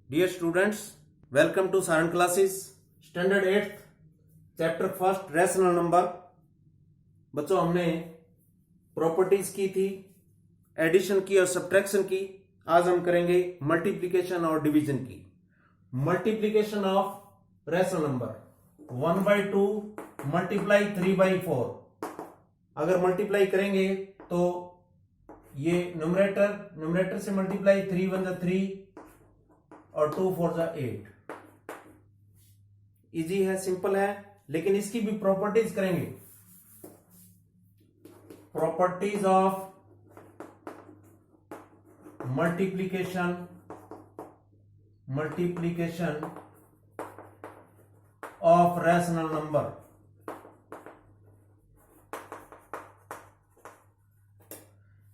Dear students, welcome to Saran classes, Standard 8th, Chapter 1st, Rational Number। बच्चों हमने properties की थी, addition की और सब्ट्रैक्शन की। आज हम करेंगे मल्टीप्लिकेशन और डिवीजन की। Multiplication of rational number 1/2 multiply 3/4। अगर मल्टीप्लाई करेंगे तो ये न्यूमरेटर से मल्टीप्लाई 3 1 3 और 2 4 8। इजी है, सिंपल है, लेकिन इसकी भी प्रॉपर्टीज करेंगे। Properties of multiplication of rational number.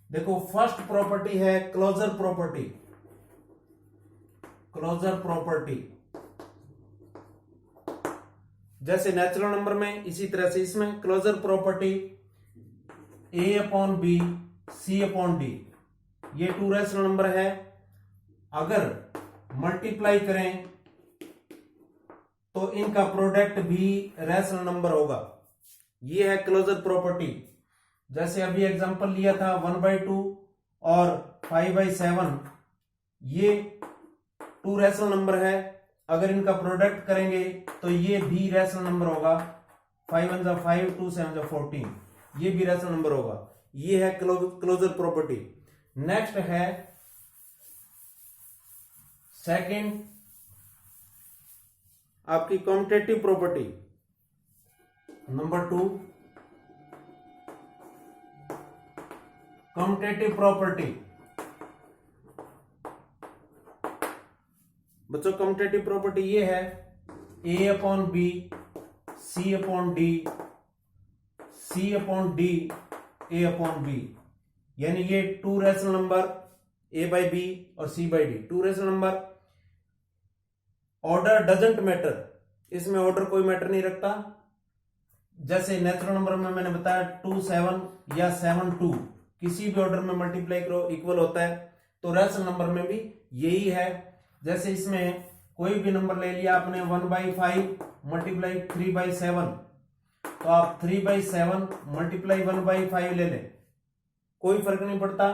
देखो, फर्स्ट प्रॉपर्टी है क्लोजर प्रॉपर्टी। क्लोजर प्रॉपर्टी जैसे नेचुरल नंबर में, इसी तरह से इसमें क्लोजर प्रॉपर्टी A/B C/D। ये टू रैशनल नंबर है। अगर मल्टीप्लाई करें तो इनका प्रोडक्ट भी रैशनल नंबर होगा। ये है क्लोजर प्रॉपर्टी। जैसे अभी एग्जांपल लिया था 1/2 और 5/7, ये टू रैशनल नंबर है। अगर इनका प्रोडक्ट करेंगे तो ये भी रैशनल नंबर होगा। 5 1 5 2 7 14, ये भी रैशनल नंबर होगा। ये है क्लोजर प्रॉपर्टी। नेक्स्ट है सेकंड आपकी commutative property. Number 2 commutative property. बच्चों, कॉम्यूटेटिव प्रॉपर्टी ये है A/B C/D C/D A/B। यानी ये टू रैशनल नंबर A/B और C/D, to rational number. Order doesn't matter, इसमें ऑर्डर कोई मैटर नहीं रखता। जैसे नेचुरल नंबर में मैंने बताया 2 7 या 7 2, किसी भी ऑर्डर में मल्टीप्लाई करो इक्वल होता है। तो रैशनल नंबर में भी यही है। जैसे इसमें कोई भी नंबर ले लिया आपने 1/5 मल्टीप्लाई 3/7, तो आप 3/7 मल्टीप्लाई 1/5 ले लें, कोई फर्क नहीं पड़ता।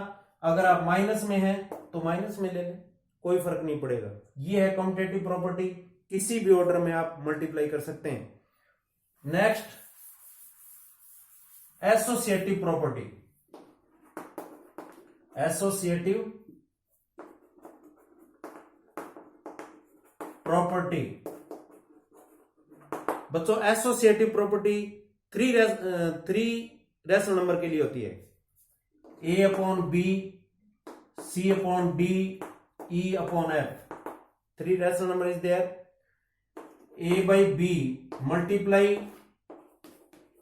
अगर आप माइनस में हैं तो माइनस में ले लें, कोई फर्क नहीं पड़ेगा। ये है कॉम्यूटेटिव प्रॉपर्टी, किसी भी ऑर्डर में आप मल्टीप्लाई कर सकते हैं। Next associative property. Associative property बच्चों, associative property three rational number के लिए होती है। A/B C/D E/F। 3 rational number is there। A/B multiply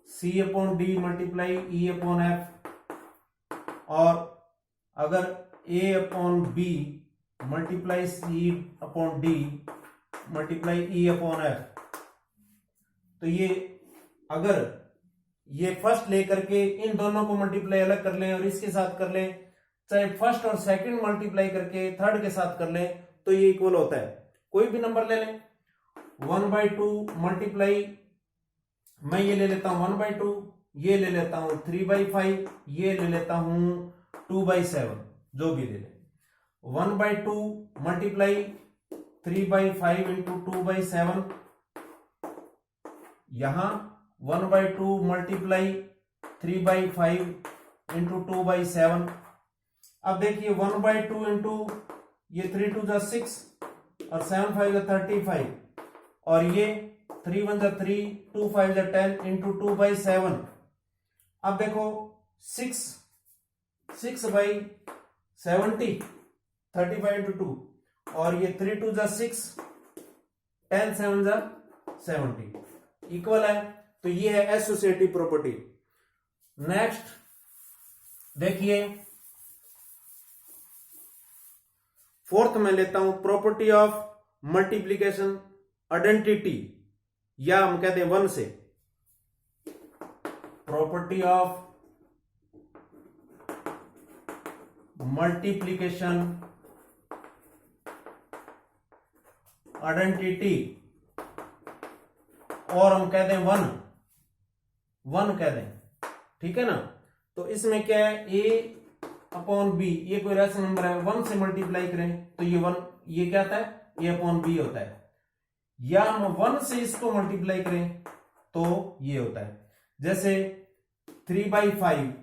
C/D multiply E/F। और अगर A/B multiply C/D multiply E/F, तो ये अगर ये फर्स्ट लेकर के इन दोनों को मल्टीप्लाई अलग कर लें और इसके साथ कर लें, चाहे फर्स्ट और सेकंड मल्टीप्लाई करके थर्ड के साथ कर लें, तो ये इक्वल होता है। कोई भी नंबर ले लें, 1/2 मल्टीप्लाई, मैं ये ले लेता हूं 1/2, ये ले लेता हूं 3/5, ये ले लेता हूं 2/7, जो भी ले लें। 1/2 मल्टीप्लाई 3/5 इंटू 2/7, यहां 1/2 मल्टीप्लाई 3/5 इंटू 2/7। अब देखिए 1/2 इंटू ये 3 2 6 और 7 5 35, और ये 3 1 3 2 5 10 इंटू 2/7। अब देखो 6/70 35 इंटू 2, और ये 3 2 6 10 7 70, इक्वल है। तो ये है एसोसिएटिव प्रॉपर्टी। नेक्स्ट देखिए, फोर्थ में लेता हूं प्रॉपर्टी ऑफ मल्टीप्लिकेशन आइडेंटिटी, या हम कहते हैं 1 से। प्रॉपर्टी ऑफ मल्टीप्लिकेशन आइडेंटिटी और हम कह दें वन कह दें, ठीक है ना। तो इसमें क्या है, a अपॉन बी, ये कोई रैशनल नंबर है, 1 से मल्टीप्लाई करें तो ये 1, ये क्या आता है, a अपॉन बी होता है। या हम 1 से इसको मल्टीप्लाई करें तो ये होता है, जैसे 3/5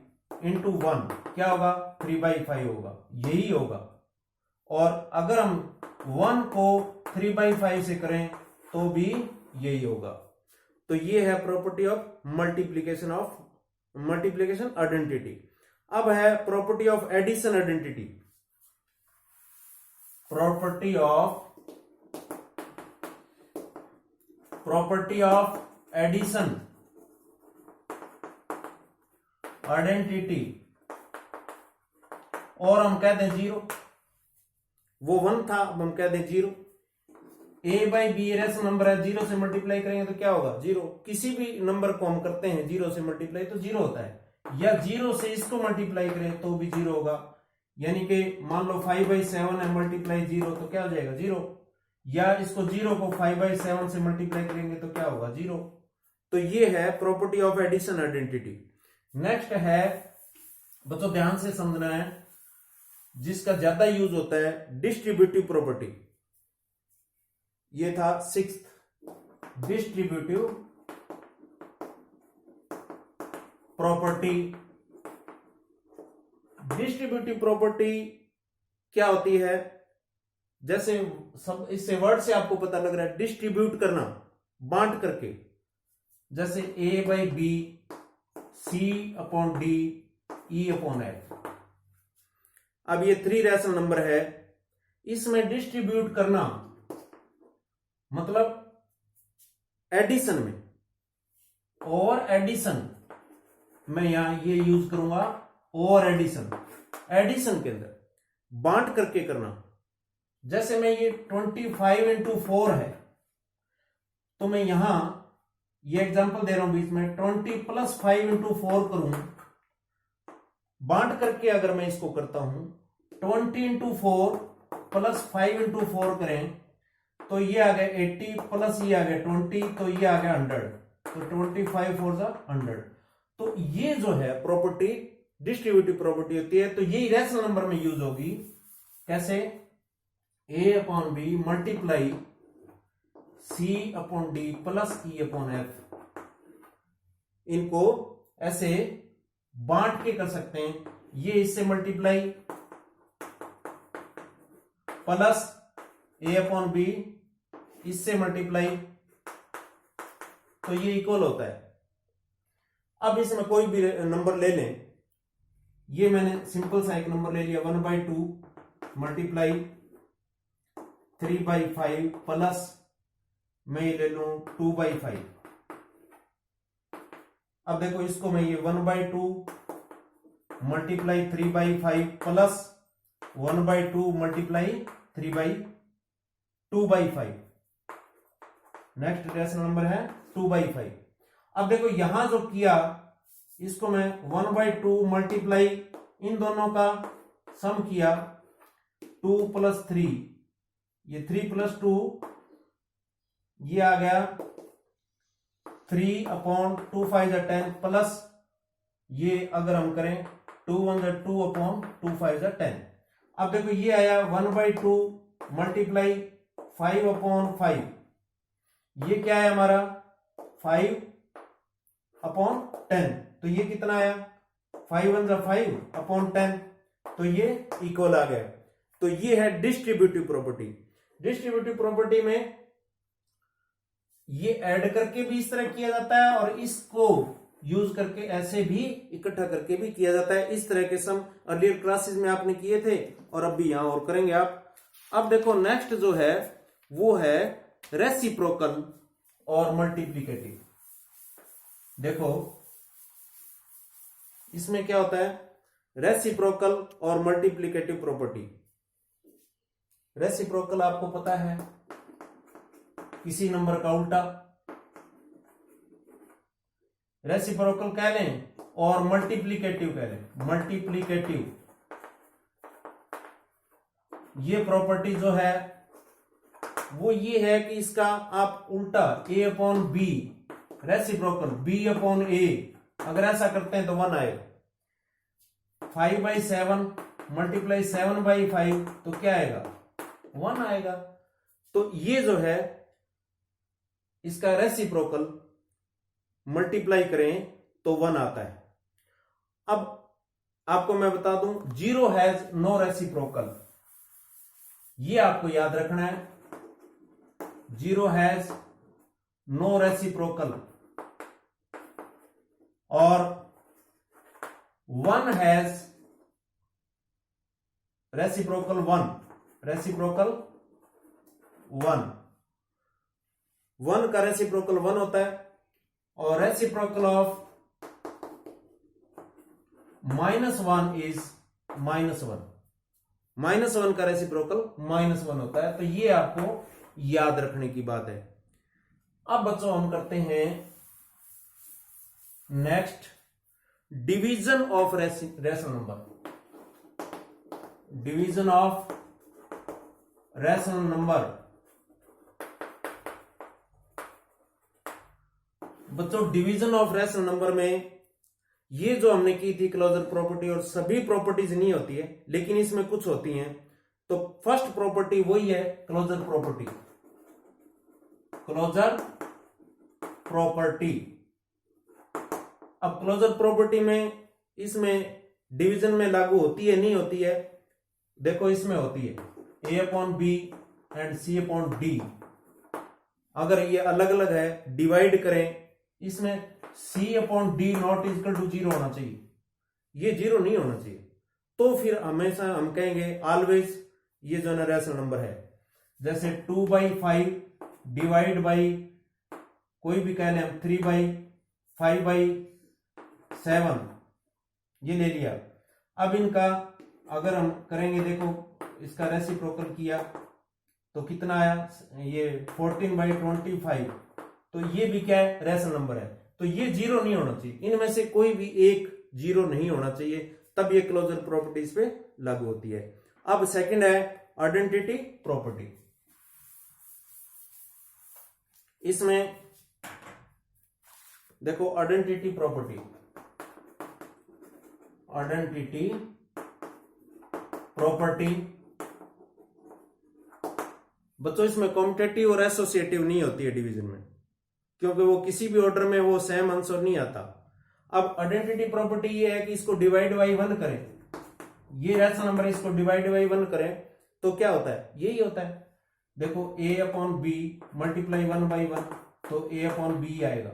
इंटू 1 क्या होगा, 3/5 होगा, यही होगा। और अगर हम 1 को 3/5 से करें तो भी यही होगा। तो ये है प्रॉपर्टी ऑफ मल्टीप्लीकेशन आइडेंटिटी। अब है property of addition identity. Property of addition identity, और हम कह दें 0, वो 1 था, अब हम कह दें 0। a/b रैशनल नंबर है, 0 से मल्टीप्लाई करेंगे तो क्या होगा, 0। किसी भी नंबर को हम करते हैं 0 से मल्टीप्लाई तो 0 होता है, या 0 से इसको मल्टीप्लाई करें तो भी 0 होगा। यानी कि मान लो 5/7 है, मल्टीप्लाई 0 तो क्या हो जाएगा, 0। या इसको 0 को 5/7 से मल्टीप्लाई करेंगे तो क्या होगा, 0। तो ये है property of addition identity. Next है, बच्चों ध्यान से समझना है, जिसका ज्यादा यूज होता है, डिस्ट्रीब्यूटिव प्रॉपर्टी। ये था 6th, distributive property. Distributive property क्या होती है, जैसे सब इससे वर्ड से आपको पता लग रहा है, डिस्ट्रीब्यूट करना, बांट करके, जैसे a/b, c/d, e/f। अब ये 3 रैशनल नंबर है, इसमें डिस्ट्रीब्यूट करना मतलब एडिशन में, और एडिशन मैं यहां ये यूज करूंगा, और एडिशन के अंदर बांट करके करना। जैसे मैं ये 25 इंटू 4 है, तो मैं यहां ये एग्जांपल दे रहा हूं बीच में, 20 + 5 इंटू 4 करूं, बांट करके अगर मैं इसको करता हूं 20 इंटू 4 + 5 इंटू 4 करें तो ये आ गया 80 प्लस ये आ गया 20, तो ये आ गया 100, तो 25 4 100। तो ये जो है प्रॉपर्टी डिस्ट्रीब्यूटिव प्रॉपर्टी होती है, तो यही रैशनल नंबर में यूज होगी। कैसे, a/b multiply c/d plus e/f। इनको ऐसे बांट के कर सकते हैं, ये इससे मल्टीप्लाई प्लस a/b इससे मल्टीप्लाई, तो ये इक्वल होता है। अब इसमें कोई भी नंबर ले लें, ये मैंने सिंपल सा एक नंबर ले लिया, 1/2 मल्टीप्लाई 3/5 प्लस मैं ये ले लूं 2/5। अब देखो इसको मैं ये 1/2 multiply 3/5 plus 1/2 multiply 2/5। Next rational number है 2/5। अब देखो यहां जो किया, इसको मैं 1/2 मल्टीप्लाई इन दोनों का सम किया, 2 + 3, ये 3 + 2 ये आ गया 3/2 5 10 प्लस ये अगर हम करें 2 1 2/2 5 10। अब देखो ये आया 1/2 मल्टीप्लाई 5/5, ये क्या है हमारा 5/10, तो ये कितना आया 5 1 5/10, तो ये इक्वल आ गया। तो ये है डिस्ट्रीब्यूटिव प्रॉपर्टी। डिस्ट्रीब्यूटिव प्रॉपर्टी में ये ऐड करके भी इस तरह किया जाता है, और इसको यूज करके ऐसे भी इकट्ठा करके भी किया जाता है। इस तरह के सम अर्लियर क्लासेस में आपने किए थे, और अब भी यहां और करेंगे आप। अब देखो नेक्स्ट जो है वो है रेसिप्रोकल और मल्टीप्लिकेटिव। देखो इसमें क्या होता है, रेसिप्रोकल और मल्टीप्लिकेटिव प्रॉपर्टी। रेसिप्रोकल आपको पता है, किसी नंबर का उल्टा, रेसिप्रोकल कह लें, और मल्टीप्लिकेटिव कह लें। मल्टीप्लिकेटिव ये प्रॉपर्टी जो है वो ये है कि इसका आप उल्टा a upon B reciprocal b upon a अगर ऐसा करते हैं तो 1 आएगा। 5/7 मल्टीप्लाई 7/5 तो क्या आएगा 1 आएगा। तो ये जो है इसका रेसिप्रोकल मल्टीप्लाई करें तो 1 आता है। अब आपको मैं बता दूं, 0 हैज नो रेसिप्रोकल, ये आपको याद रखना है। 0 हैज नो रेसिप्रोकल और 1 हैज रेसिप्रोकल 1, रेसिप्रोकल 1 का रेसिप्रोकल 1 होता है और रेसिप्रोकल ऑफ -1 इज -1, -1 का रेसिप्रोकल -1 होता है। तो ये आपको याद रखने की बात है। अब बच्चों हम करते हैं next division of rational number. Division of rational number. बच्चों डिवीजन ऑफ रेशनल नंबर में ये जो हमने की थी क्लोजर प्रॉपर्टी, और सभी प्रॉपर्टीज नहीं होती है लेकिन इसमें कुछ होती हैं। तो फर्स्ट प्रॉपर्टी वही है क्लोजर प्रॉपर्टी, क्लोजर प्रॉपर्टी। अब क्लोजर प्रॉपर्टी में इसमें डिवीजन में लागू होती है नहीं होती है, देखो इसमें होती है a upon B and c upon D. अगर ये अलग अलग है डिवाइड करें, इसमें c upon D not equal to 0 होना चाहिए, ये 0 नहीं होना चाहिए। तो फिर हमेशा हम कहेंगे ऑलवेज ये जो ना रेशनल नंबर है। जैसे 2/5 डिवाइड बाई कोई भी कह लें हम 3/5/7 ये ले लिया। अब इनका अगर हम करेंगे, देखो इसका रेसिप्रोकल किया तो कितना आया, ये 14/25। तो ये भी क्या है रेशनल नंबर है। तो ये 0 नहीं होना चाहिए, इनमें से कोई भी एक 0 नहीं होना चाहिए, तब ये क्लोजर प्रॉपर्टीज पे लागू होती है। अब सेकंड है आइडेंटिटी प्रॉपर्टी। इसमें देखो आइडेंटिटी प्रॉपर्टी, आइडेंटिटी प्रॉपर्टी बच्चों इसमें कॉम्पिटेटिव और एसोसिएटिव नहीं होती है डिवीजन में, क्योंकि वो किसी भी ऑर्डर में वो सेम आंसर नहीं आता। अब आइडेंटिटी प्रॉपर्टी ये है कि इसको डिवाइड बाई 1 करें, ये रेशनल नंबर इसको डिवाइड बाई 1 करें तो क्या होता है, यही होता है। देखो a अपॉन बी मल्टीप्लाई 1/1 तो a अपॉन बी आएगा।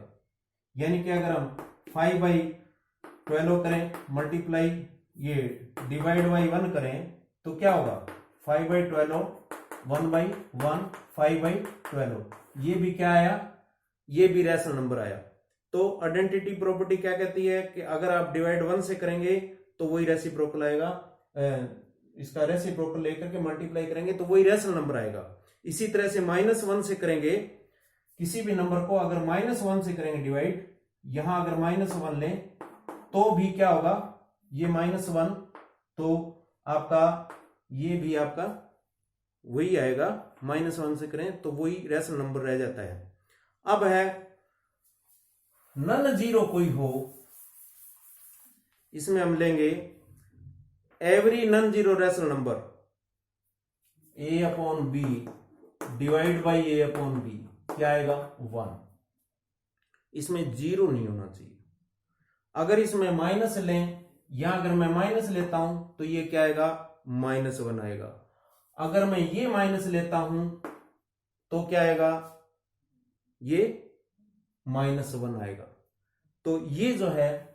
यानी कि अगर हम 5/12 करें मल्टीप्लाई ये डिवाइड बाई 1 करें तो क्या होगा 5/12 1/1 5/12, ये भी क्या आया, ये भी रेशनल नंबर आया। तो आइडेंटिटी प्रॉपर्टी क्या कहती है कि अगर आप डिवाइड 1 से करेंगे तो वही रेसिप्रोकल आएगा, इसका रेसिप्रोकल लेकर के मल्टीप्लाई करेंगे तो वही रेशनल नंबर आएगा। इसी तरह से -1 से करेंगे किसी भी नंबर को, अगर -1 से करेंगे डिवाइड, यहां अगर -1 लें तो भी क्या होगा, ये -1 तो आपका ये भी आपका वही आएगा, -1 से करें तो वही रेशनल नंबर रह जाता है। अब है नन जीरो कोई हो, इसमें हम लेंगे every non zero rational number a upon B divide by a upon B, क्या आएगा 1। इसमें 0 नहीं होना चाहिए। अगर इसमें माइनस लें, या अगर मैं माइनस लेता हूं तो ये क्या आएगा -1 आएगा। अगर मैं ये माइनस लेता हूं तो क्या आएगा, ये -1 आएगा। तो ये जो है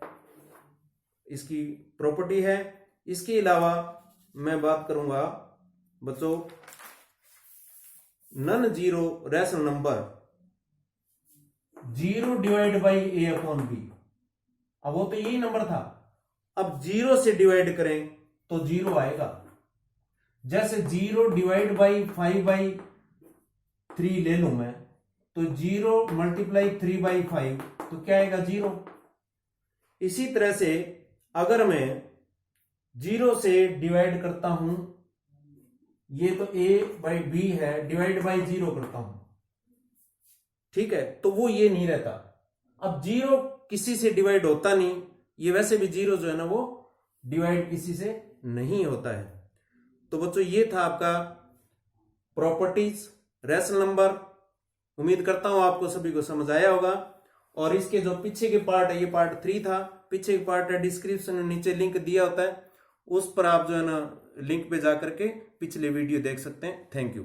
इसकी प्रॉपर्टी है। इसके अलावा मैं बात करूंगा बच्चों non zero rational number 0 divide by a upon B. अब वो तो यही नंबर था, अब 0 से डिवाइड करें तो 0 आएगा। जैसे 0 डिवाइड बाई 5/3 ले लूं मैं तो 0 मल्टीप्लाई 3/5 तो क्या आएगा 0। इसी तरह से अगर मैं 0 से डिवाइड करता हूं ये तो a/b है, डिवाइड बाई 0 करता हूं, ठीक है, तो वो ये नहीं रहता। अब 0 किसी से डिवाइड होता नहीं, ये वैसे भी 0 जो है ना वो डिवाइड किसी से नहीं होता है। तो बच्चों ये था आपका प्रॉपर्टीज रैशनल नंबर। उम्मीद करता हूं आपको सभी को समझ आया होगा। और इसके जो पीछे के पार्ट है, ये पार्ट 3 था, पीछे के पार्ट है डिस्क्रिप्शन में नीचे लिंक दिया होता है, उस पर आप जो है ना लिंक पे जाकर के पिछले वीडियो देख सकते हैं। Thank you.